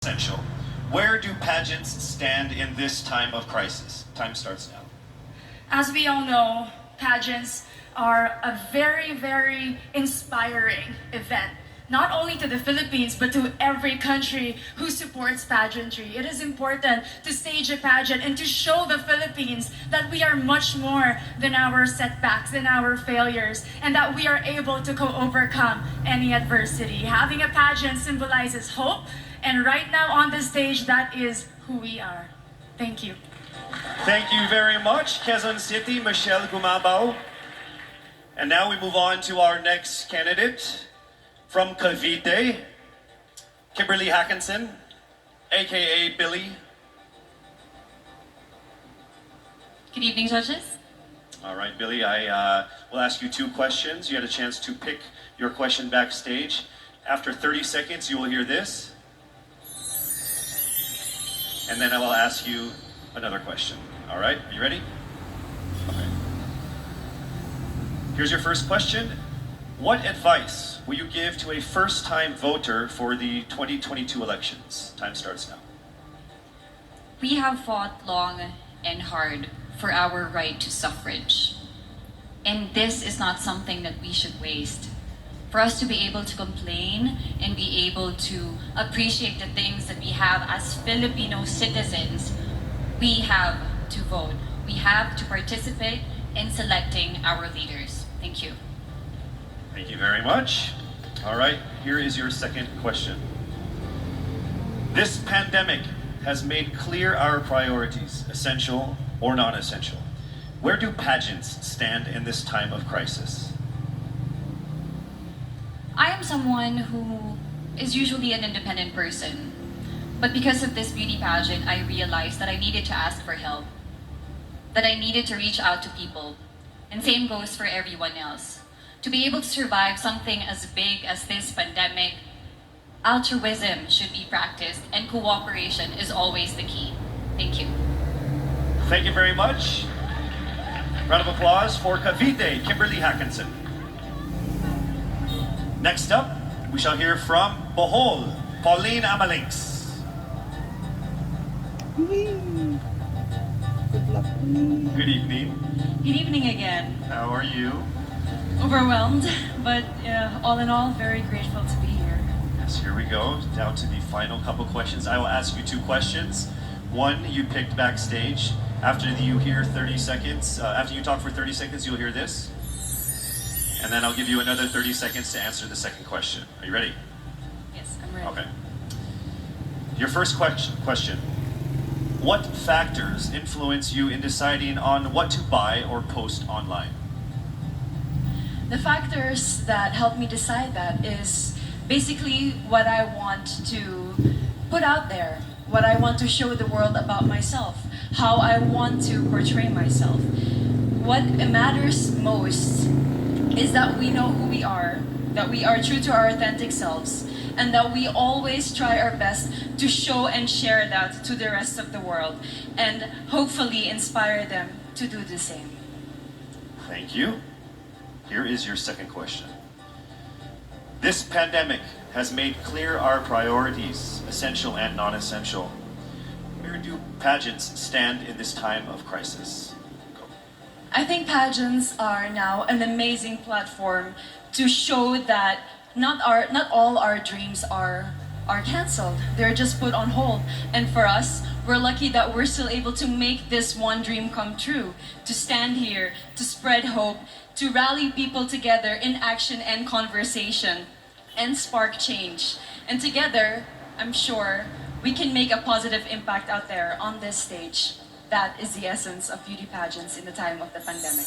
essential. Where do pageants stand in this time of crisis? Time starts now. As we all know, pageants are a very, very inspiring event, not only to the Philippines, but to every country who supports pageantry. It is important to stage a pageant and to show the Philippines that we are much more than our setbacks, than our failures, and that we are able to overcome any adversity. Having a pageant symbolizes hope, and right now on the stage, that is who we are. Thank you. Thank you very much, Quezon City, Michelle Gumabao. And now we move on to our next candidate from Cavite, Kimberly Hackinson, aka Billy. Good evening, judges. All right, Billy, I will ask you two questions. You had a chance to pick your question backstage. After 30 seconds, you will hear this. And then I will ask you another question. All right, are you ready? Okay. Here's your first question. What advice will you give to a first-time voter for the 2022 elections? Time starts now. We have fought long and hard for our right to suffrage. And this is not something that we should waste. For us to be able to complain and be able to appreciate the things that we have as Filipino citizens, we have to vote. We have to participate in selecting our leaders. Thank you. Thank you very much. All right, here is your second question. This pandemic has made clear our priorities, essential or non-essential. Where do pageants stand in this time of crisis? I am someone who is usually an independent person. But because of this beauty pageant, I realized that I needed to ask for help. That I needed to reach out to people. And same goes for everyone else. To be able to survive something as big as this pandemic, altruism should be practiced and cooperation is always the key. Thank you. Thank you very much. Round of applause for Cavite, Kimberly Hackinson. Next up, we shall hear from Bohol, Pauline Amalings. Good luck. Good evening. Good evening again. How are you? Overwhelmed, but all in all, very grateful to be here. Yes, here we go. Down to the final couple questions. I will ask you two questions. One you picked backstage. After you hear 30 seconds, after you talk for 30 seconds, you'll hear this. And then I'll give you another 30 seconds to answer the second question. Are you ready? Yes, I'm ready. Okay. Your first question. What factors influence you in deciding on what to buy or post online? The factors that help me decide that is basically what I want to put out there, what I want to show the world about myself, how I want to portray myself. What matters most is that we know who we are, that we are true to our authentic selves, and that we always try our best to show and share that to the rest of the world, and hopefully inspire them to do the same. Thank you. Here is your second question. This pandemic has made clear our priorities, essential and non-essential. Where do pageants stand in this time of crisis? I think pageants are now an amazing platform to show that not all our dreams are canceled. They're just put on hold. And for us, we're lucky that we're still able to make this one dream come true, to stand here, to spread hope, to rally people together in action and conversation, and spark change. And together, I'm sure, we can make a positive impact out there on this stage. That is the essence of beauty pageants in the time of the pandemic.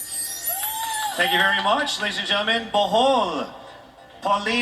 Thank you very much, ladies and gentlemen. Bohol, Pauline.